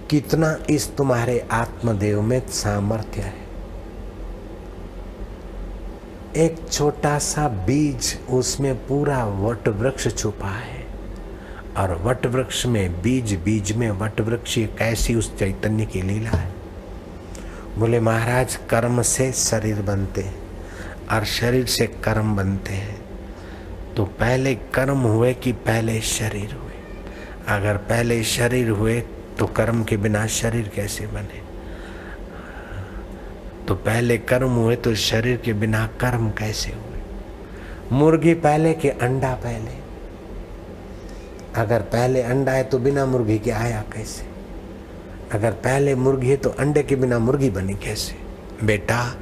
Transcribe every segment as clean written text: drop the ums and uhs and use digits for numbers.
कितना इस तुम्हारे आत्मदेव में सामर्थ्य है। एक छोटा सा बीज, उसमें पूरा वट वृक्ष छुपा है। और वट वृक्ष में बीज, बीज में वट वृक्ष, ये कैसी उस चैतन्य की लीला है। बोले महाराज, कर्म से शरीर बनते हैं और शरीर से कर्म बनते हैं। तो पहले कर्म हुए कि पहले शरीर हुए? अगर पहले शरीर हुए तो कर्म के बिना शरीर कैसे बने? तो पहले कर्म हुए तो शरीर के बिना कर्म कैसे हुए? मुर्गी पहले कि अंडा पहले? अगर पहले अंडा है तो बिना मुर्गी के आया कैसे? अगर पहले मुर्गी है तो अंडे के बिना मुर्गी बनी कैसे? बेटा,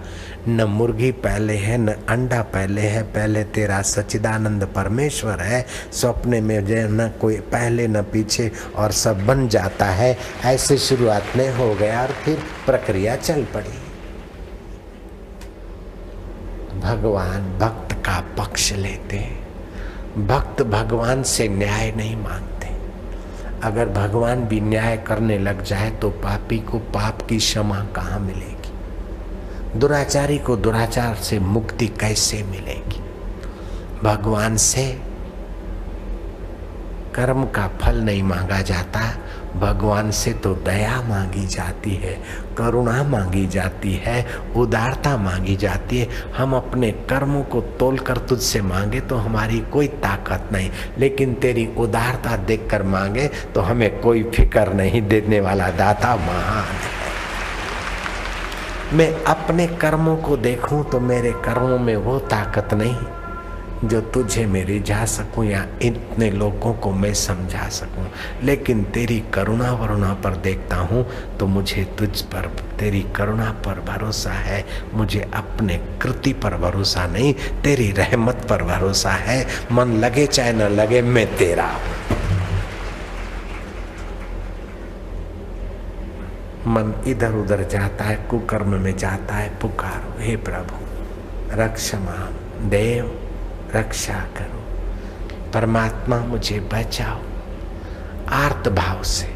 न मुर्गी पहले है न अंडा पहले है, पहले तेरा सच्चिदानंद परमेश्वर है। सपने में जो न कोई पहले न पीछे और सब बन जाता है। ऐसे शुरुआत में हो गया और फिर प्रक्रिया चल पड़ी। भगवान भक्त का पक्ष लेते हैं। भक्त भगवान से न्याय नहीं मांगते। अगर भगवान भी न्याय करने लग जाए तो पापी को पाप की क्षमा कहाँ मिलेगी? दुराचारी को दुराचार से मुक्ति कैसे मिलेगी? भगवान से कर्म का फल नहीं मांगा जाता, भगवान से तो दया मांगी जाती है, करुणा मांगी जाती है, उदारता मांगी जाती है। हम अपने कर्मों को तोलकर तुझसे मांगे तो हमारी कोई ताकत नहीं, लेकिन तेरी उदारता देखकर मांगे तो हमें कोई फिक्र नहीं। देने वाला दाता महान है। मैं अपने कर्मों को देखूं तो मेरे कर्मों में वो ताकत नहीं जो तुझे मैं रिझा सकूं या इतने लोगों को मैं समझा सकूं, लेकिन तेरी करुणा वरुणा पर देखता हूं तो मुझे तुझ पर, तेरी करुणा पर भरोसा है। मुझे अपने कृति पर भरोसा नहीं, तेरी रहमत पर भरोसा है। मन लगे चाहे न लगे, मैं तेरा हूं। मन इधर उधर जाता है, कुकर्म में जाता है, पुकारो हे प्रभु रक्षमा देव, रक्षा करो, परमात्मा मुझे बचाओ। आर्त भाव से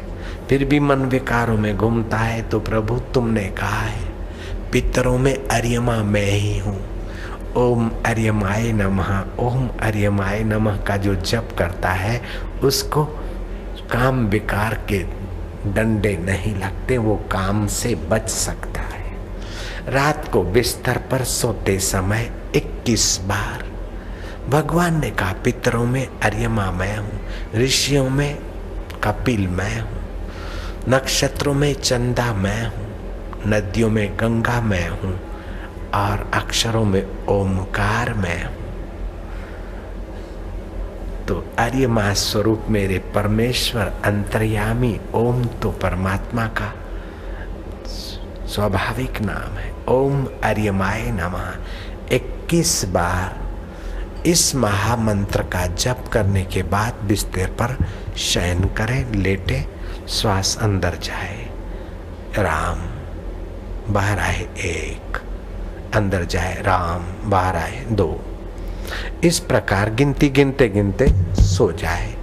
फिर भी मन विकारों में घूमता है तो प्रभु तुमने कहा है पितरों में अर्यमा मैं ही हूँ। ओम अर्यमाय नमः, ओम अर्यमाय नमः का जो जप करता है उसको काम विकार के डंडे नहीं लगते, वो काम से बच सकता है। रात को बिस्तर पर सोते समय 21 बार भगवान ने कहा पितरों में अर्यमा मैं हूँ, ऋषियों में कपिल मैं हूँ, नक्षत्रों में चंदा मैं हूँ, नदियों में गंगा मैं हूँ और अक्षरों में ओमकार मैं हूँ। तो अर्यमा स्वरूप मेरे परमेश्वर अंतर्यामी ओम तो परमात्मा का स्वाभाविक नाम है। ओम अर्यमाय नमः 21 बार इस महामंत्र का जप करने के बाद बिस्तर पर शयन करें, लेटे, श्वास अंदर जाए, राम, बाहर आए 1, अंदर जाए राम, बाहर आए 2। इस प्रकार गिनती गिनते गिनते सो जाए।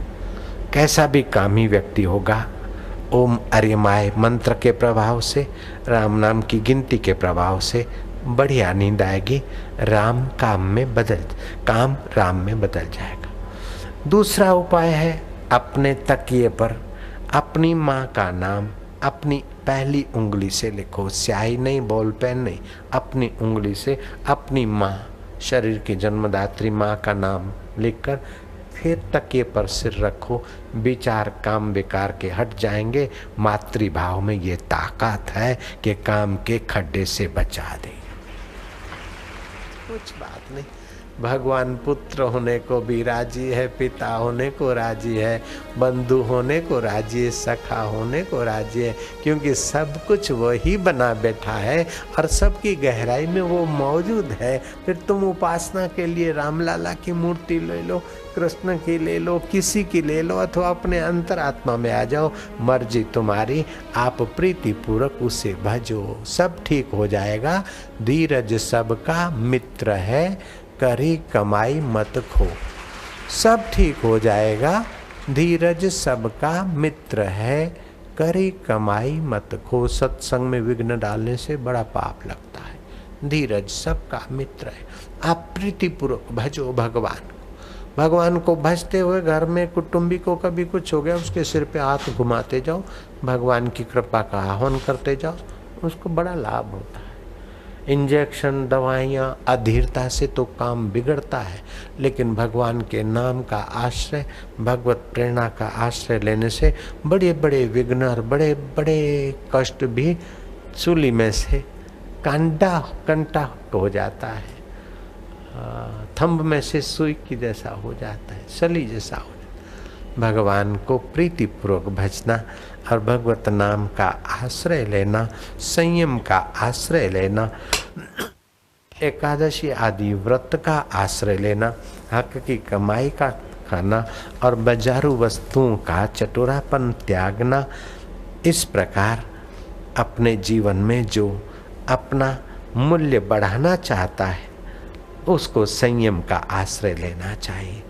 कैसा भी कामी व्यक्ति होगा, ओम अर्यमाय मंत्र के प्रभाव से, राम नाम की गिनती के प्रभाव से बढ़िया नींद आएगी। काम राम में बदल जाएगा। दूसरा उपाय है अपने तकिए पर अपनी माँ का नाम अपनी पहली उंगली से लिखो। स्याही नहीं, बॉल पेन नहीं, अपनी उंगली से अपनी माँ, शरीर की जन्मदात्री माँ का नाम लिखकर फिर तकिए पर सिर रखो। विचार काम बेकार के हट जाएंगे। मातृभाव में ये ताकत है कि काम के खड्डे से बचा दे। कुछ बात नहीं, भगवान पुत्र होने को भी राजी है, पिता होने को राजी है, बंधु होने को राजी है, सखा होने को राजी है, क्योंकि सब कुछ वही बना बैठा है और सबकी गहराई में वो मौजूद है। फिर तुम उपासना के लिए रामलाला की मूर्ति ले लो, कृष्ण की ले लो, किसी की ले लो, अथवा अपने अंतरात्मा में आ जाओ। मर्जी तुम्हारी, आप प्रीति पूर्वक उसे भजो, सब ठीक हो जाएगा। धीरज सबका मित्र है, करी कमाई मत खो। सब ठीक हो जाएगा। धीरज सबका मित्र है, करी कमाई मत खो। सत्संग में विघ्न डालने से बड़ा पाप लगता है। धीरज सबका मित्र है। आप प्रीतिपूर्वक भजो भगवान को। भगवान को भजते हुए घर में कुटुंबी को कभी कुछ हो गया, उसके सिर पे हाथ घुमाते जाओ, भगवान की कृपा का आह्वान करते जाओ, उसको बड़ा लाभ होता है। इंजेक्शन दवाइयाँ अधीरता से तो काम बिगड़ता है, लेकिन भगवान के नाम का आश्रय, भगवत प्रेरणा का आश्रय लेने से बड़े बड़े विघ्न और बड़े बड़े कष्ट भी चूली में से कंटा हो जाता है, थंब में से सुई की जैसा हो जाता है, सली जैसा हो जाता है। भगवान को प्रीतिपूर्वक भजना और भगवत नाम का आश्रय लेना, संयम का आश्रय लेना, एकादशी आदि व्रत का आश्रय लेना, हक की कमाई का खाना और बाजारू वस्तुओं का चटोरापन त्यागना, इस प्रकार अपने जीवन में जो अपना मूल्य बढ़ाना चाहता है उसको संयम का आश्रय लेना चाहिए।